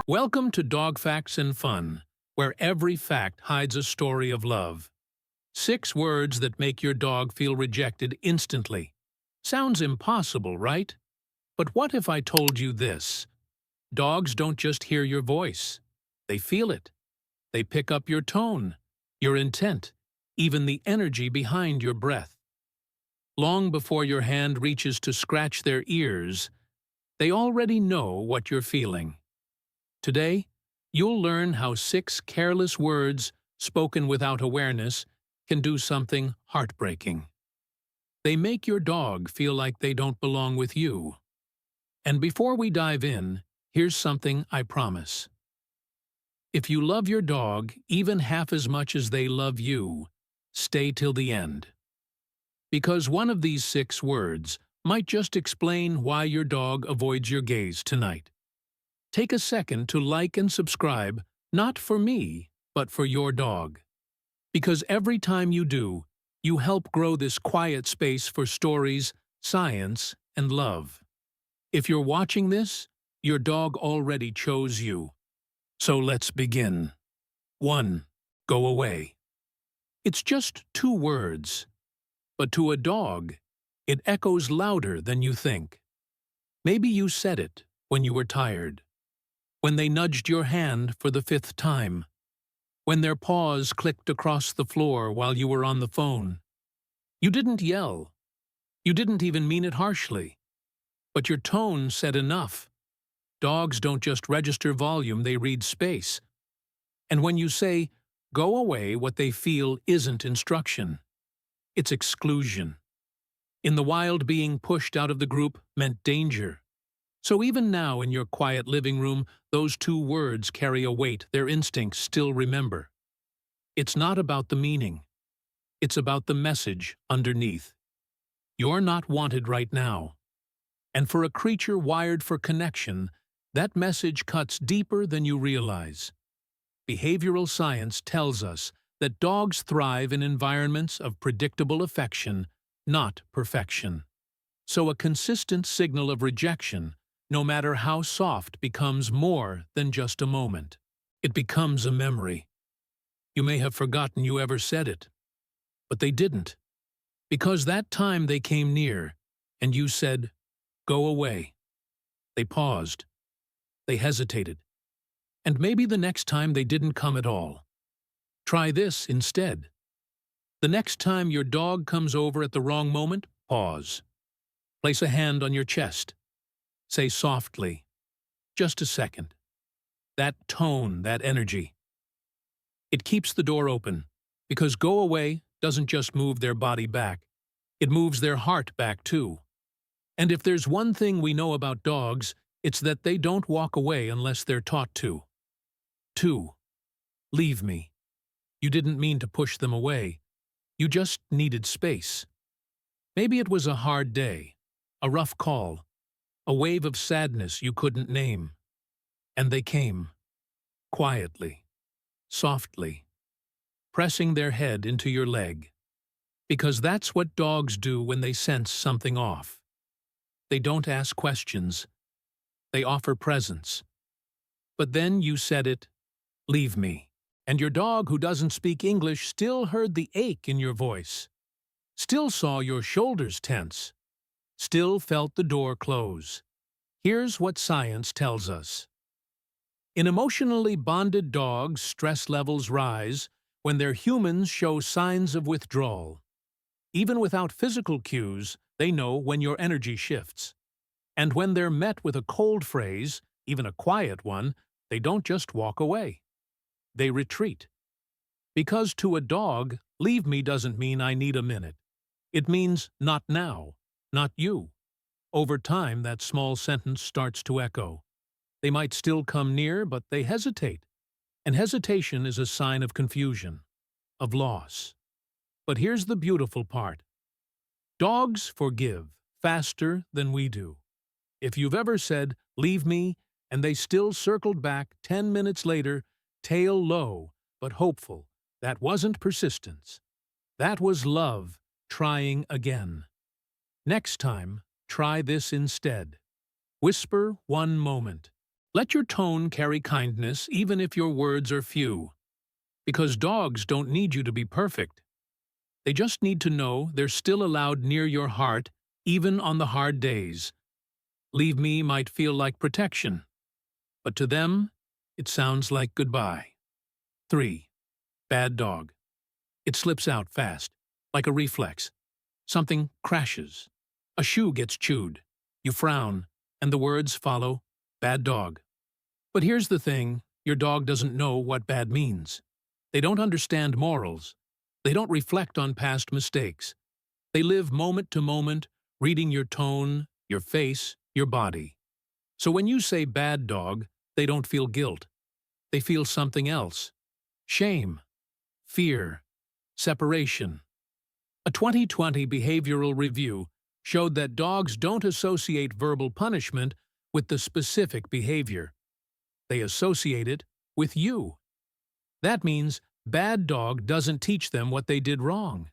Welcome to Dog Facts and Fun, where every fact hides a story of love. 6 words that make your dog feel rejected instantly. Sounds impossible, right? But what if I told you this? Dogs don't just hear your voice. They feel it. They pick up your tone, your intent, even the energy behind your breath. Long before your hand reaches to scratch their ears, they already know what you're feeling. Today, you'll learn how 6 careless words, spoken without awareness, can do something heartbreaking. They make your dog feel like they don't belong with you. And before we dive in, here's something I promise. If you love your dog even half as much as they love you, stay till the end. Because one of these 6 words might just explain why your dog avoids your gaze tonight. Take a second to like and subscribe, not for me, but for your dog. Because every time you do, you help grow this quiet space for stories, science, and love. If you're watching this, your dog already chose you. So let's begin. 1. Go away. It's just 2 words. But to a dog, it echoes louder than you think. Maybe you said it when you were tired, when they nudged your hand for the 5th time, when their paws clicked across the floor while you were on the phone. You didn't yell. You didn't even mean it harshly. But your tone said enough. Dogs don't just register volume, they read space. And when you say, "Go away," what they feel isn't instruction. It's exclusion. In the wild, being pushed out of the group meant danger. So even now in your quiet living room, those 2 words carry a weight their instincts still remember. It's not about the meaning. It's about the message underneath. You're not wanted right now. And for a creature wired for connection, that message cuts deeper than you realize. Behavioral science tells us that dogs thrive in environments of predictable affection, not perfection. So a consistent signal of rejection, no matter how soft, becomes more than just a moment. It becomes a memory. You may have forgotten you ever said it, but they didn't. Because that time they came near, and you said, "Go away." They paused. They hesitated. And maybe the next time they didn't come at all. Try this instead. The next time your dog comes over at the wrong moment, pause. Place a hand on your chest. Say softly, "Just a second." That tone, that energy. It keeps the door open, because "go away" doesn't just move their body back. It moves their heart back too. And if there's one thing we know about dogs, it's that they don't walk away unless they're taught to. 2. Leave me. You didn't mean to push them away. You just needed space. Maybe it was a hard day, a rough call, a wave of sadness you couldn't name. And they came, quietly, softly, pressing their head into your leg. Because that's what dogs do when they sense something off. They don't ask questions. They offer presence. But then you said it, "Leave me." And your dog, who doesn't speak English, still heard the ache in your voice, still saw your shoulders tense, still felt the door close. Here's what science tells us. In emotionally bonded dogs, stress levels rise when their humans show signs of withdrawal. Even without physical cues, they know when your energy shifts. And when they're met with a cold phrase, even a quiet one, they don't just walk away. They retreat. Because to a dog, "Leave me" doesn't mean "I need a minute." It means "not now," not you. Over time, that small sentence starts to echo. They might still come near, but they hesitate. And hesitation is a sign of confusion, of loss. But here's the beautiful part. Dogs forgive faster than we do. If you've ever said, "Leave me," and they still circled back 10 minutes later, tail low but hopeful, that wasn't persistence. That was love trying again. Next time, try this instead. Whisper one moment. Let your tone carry kindness even if your words are few, because dogs don't need you to be perfect. They just need to know they're still allowed near your heart even on the hard days. Leave me might feel like protection, but to them, it sounds like goodbye. 3. Bad dog. It slips out fast, like a reflex. Something crashes. A shoe gets chewed. You frown, and the words follow, bad dog. But here's the thing, your dog doesn't know what bad means. They don't understand morals. They don't reflect on past mistakes. They live moment to moment, reading your tone, your face, your body. So when you say bad dog, they don't feel guilt. They feel something else. Shame, fear, separation. A 2020 behavioral review showed that dogs don't associate verbal punishment with the specific behavior. They associate it with you. That means bad dog doesn't teach them what they did wrong.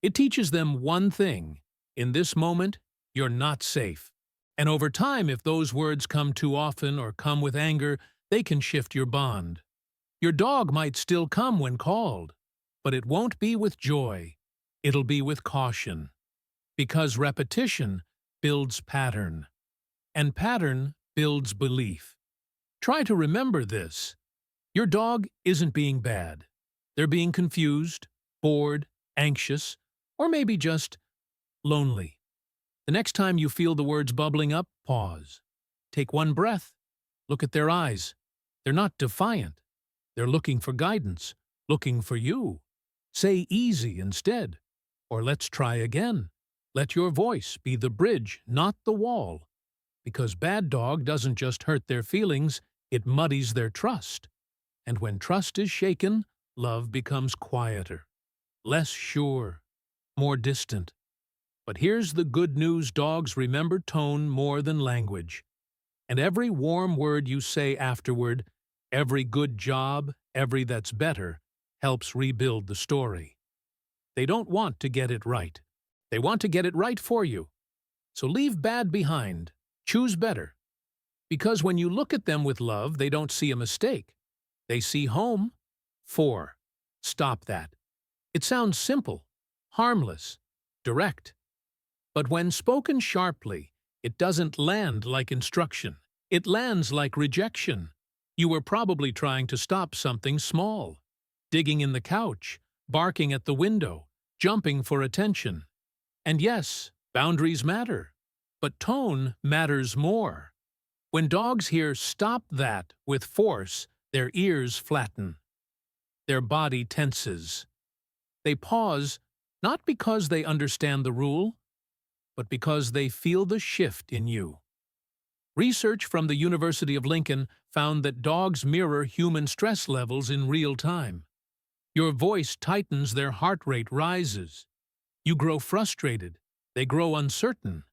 It teaches them one thing: in this moment, you're not safe. And over time, if those words come too often or come with anger, they can shift your bond. Your dog might still come when called, but it won't be with joy. It'll be with caution. Because repetition builds pattern, and pattern builds belief. Try to remember this. Your dog isn't being bad. They're being confused, bored, anxious, or maybe just lonely. The next time you feel the words bubbling up, pause. Take one breath. Look at their eyes. They're not defiant. They're looking for guidance, looking for you. Say easy instead, or let's try again. Let your voice be the bridge, not the wall. Because bad dog doesn't just hurt their feelings, it muddies their trust. And when trust is shaken, love becomes quieter, less sure, more distant. But here's the good news: dogs remember tone more than language. And every warm word you say afterward, every good job, every that's better, helps rebuild the story. They don't want to get it right. They want to get it right for you. So leave bad behind. Choose better. Because when you look at them with love, they don't see a mistake. They see home. 4. Stop that. It sounds simple, harmless, direct. But when spoken sharply, it doesn't land like instruction. It lands like rejection. You were probably trying to stop something small, digging in the couch, barking at the window, jumping for attention. And yes, boundaries matter, but tone matters more. When dogs hear "stop that" with force, their ears flatten. Their body tenses. They pause, not because they understand the rule, but because they feel the shift in you. Research from the University of Lincoln found that dogs mirror human stress levels in real time. Your voice tightens, their heart rate rises. You grow frustrated, they grow uncertain.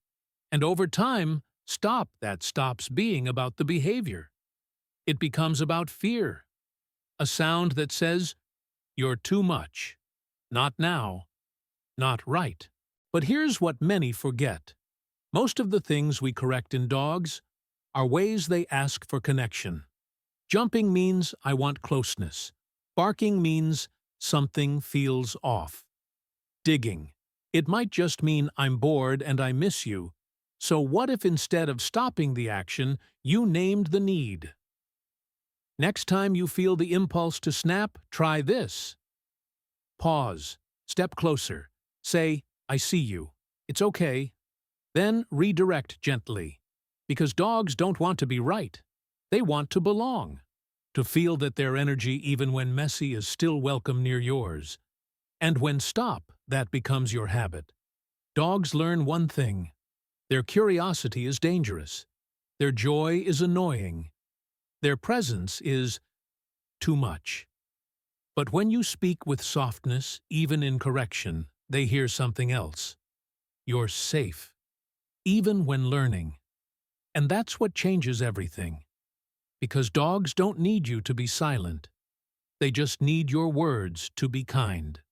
And over time, stop that stops being about the behavior. It becomes about fear. A sound that says, "You're too much. Not now. Not right." But here's what many forget. Most of the things we correct in dogs are ways they ask for connection. Jumping means I want closeness. Barking means something feels off. Digging. It might just mean I'm bored and I miss you. So what if instead of stopping the action, you named the need? Next time you feel the impulse to snap, try this. Pause. Step closer. Say, "I see you. It's okay." Then redirect gently. Because dogs don't want to be right. They want to belong. To feel that their energy, even when messy, is still welcome near yours. And when stop, that becomes your habit. Dogs learn one thing. Their curiosity is dangerous. Their joy is annoying. Their presence is too much. But when you speak with softness, even in correction, they hear something else. You're safe. Even when learning. And that's what changes everything. Because dogs don't need you to be silent. They just need your words to be kind.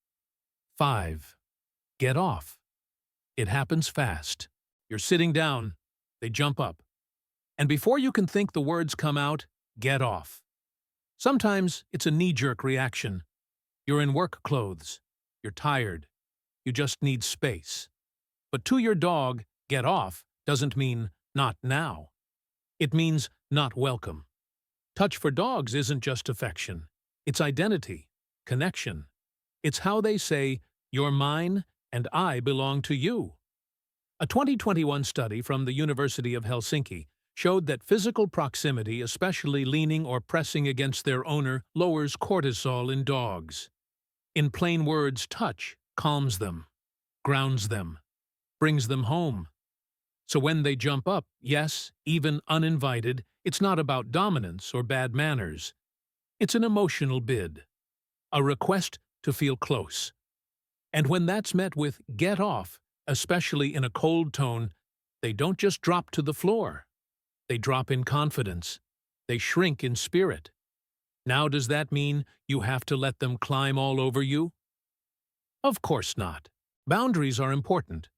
5. Get off. It happens fast. You're sitting down. They jump up. And before you can think the words come out, get off. Sometimes it's a knee-jerk reaction. You're in work clothes. You're tired. You just need space. But to your dog, get off doesn't mean not now. It means not welcome. Touch for dogs isn't just affection. It's identity, connection. It's how they say, "You're mine and I belong to you." A 2021 study from the University of Helsinki showed that physical proximity, especially leaning or pressing against their owner, lowers cortisol in dogs. In plain words, touch calms them, grounds them, brings them home. So when they jump up, yes, even uninvited, it's not about dominance or bad manners. It's an emotional bid, a request to feel close. And when that's met with "get off," especially in a cold tone, they don't just drop to the floor. They drop in confidence. They shrink in spirit. Now, does that mean you have to let them climb all over you? Of course not. Boundaries are important,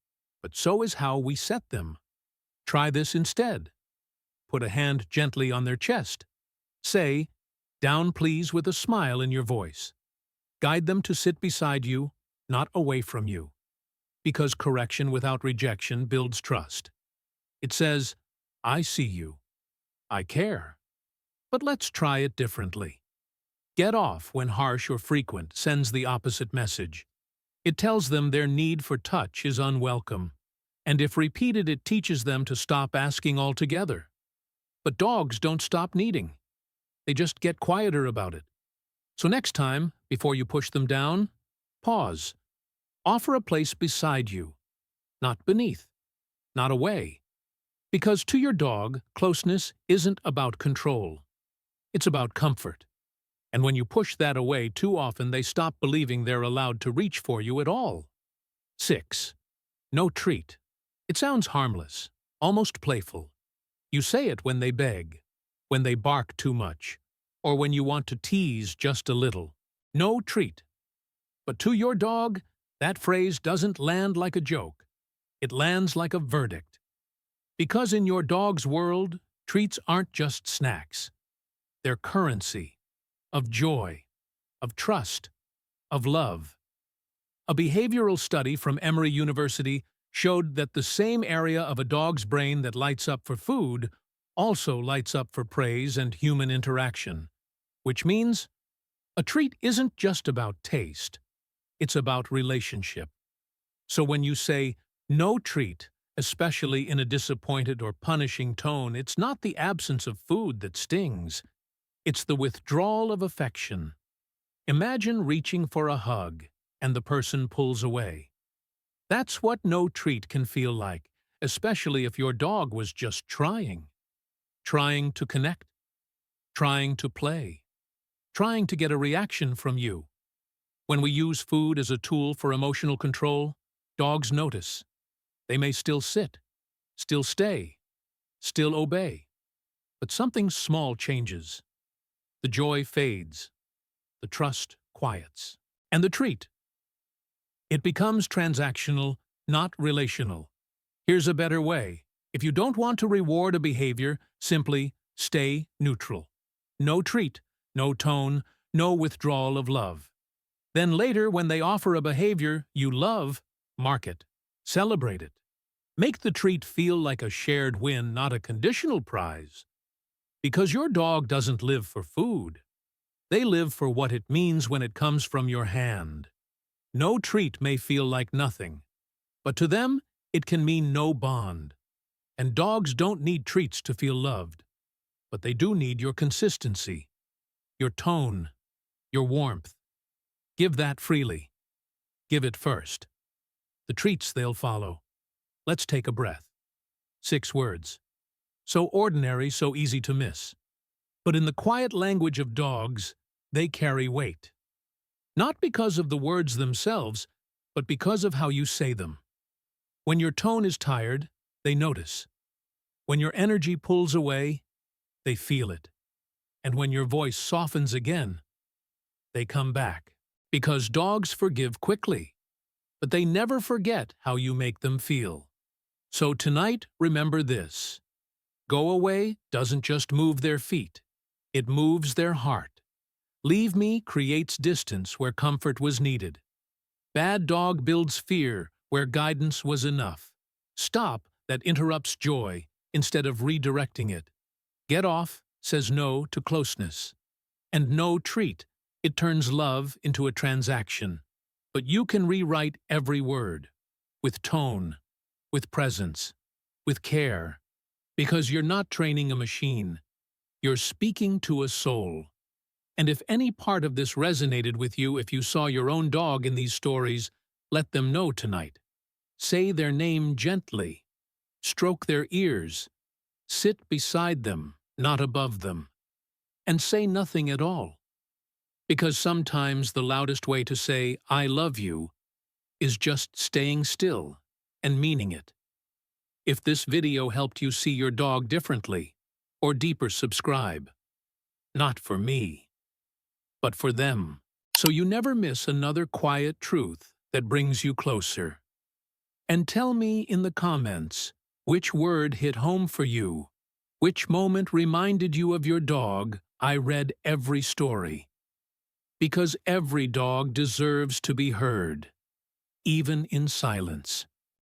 but so is how we set them. Try this instead. Put a hand gently on their chest. Say, "Down please," with a smile in your voice. Guide them to sit beside you, not away from you. Because correction without rejection builds trust. It says, "I see you. I care." But let's try it differently. Get off, when harsh or frequent, sends the opposite message. It tells them their need for touch is unwelcome, and if repeated, it teaches them to stop asking altogether. But dogs don't stop needing. They just get quieter about it. So next time, before you push them down, pause. Offer a place beside you, not beneath, not away. Because to your dog, closeness isn't about control. It's about comfort. And when you push that away too often, they stop believing they're allowed to reach for you at all. 6. No treat. It sounds harmless, almost playful. You say it when they beg, when they bark too much, or when you want to tease just a little. No treat. But to your dog, that phrase doesn't land like a joke. It lands like a verdict. Because in your dog's world, treats aren't just snacks. They're currency of joy, of trust, of love. A behavioral study from Emory University showed that the same area of a dog's brain that lights up for food also lights up for praise and human interaction, which means a treat isn't just about taste, it's about relationship. So when you say no treat, especially in a disappointed or punishing tone, it's not the absence of food that stings. It's the withdrawal of affection. Imagine reaching for a hug, and the person pulls away. That's what no treat can feel like, especially if your dog was just trying. Trying to connect. Trying to play. Trying to get a reaction from you. When we use food as a tool for emotional control, dogs notice. They may still sit, still stay, still obey. But something small changes. The joy fades. The trust quiets. And the treat. It becomes transactional, not relational. Here's a better way. If you don't want to reward a behavior, simply stay neutral. No treat, no tone, no withdrawal of love. Then later, when they offer a behavior you love, mark it. Celebrate it. Make the treat feel like a shared win, not a conditional prize. Because your dog doesn't live for food. They live for what it means when it comes from your hand. No treat may feel like nothing, but to them, it can mean no bond. And dogs don't need treats to feel loved, but they do need your consistency, your tone, your warmth. Give that freely. Give it first. The treats they'll follow. Let's take a breath. 6 words. So ordinary, so easy to miss. But in the quiet language of dogs, they carry weight. Not because of the words themselves, but because of how you say them. When your tone is tired, they notice. When your energy pulls away, they feel it. And when your voice softens again, they come back. Because dogs forgive quickly, but they never forget how you make them feel. So tonight, remember this. Go away doesn't just move their feet. It moves their heart. Leave me creates distance where comfort was needed. Bad dog builds fear where guidance was enough. Stop that interrupts joy instead of redirecting it. Get off says no to closeness. And no treat. It turns love into a transaction. But you can rewrite every word. With tone. With presence. With care. Because you're not training a machine. You're speaking to a soul. And if any part of this resonated with you, if you saw your own dog in these stories, let them know tonight. Say their name gently. Stroke their ears. Sit beside them, not above them. And say nothing at all. Because sometimes the loudest way to say, I love you, is just staying still and meaning it. If this video helped you see your dog differently, or deeper, subscribe. Not for me, but for them. So you never miss another quiet truth that brings you closer. And tell me in the comments, which word hit home for you? Which moment reminded you of your dog? I read every story. Because every dog deserves to be heard, even in silence.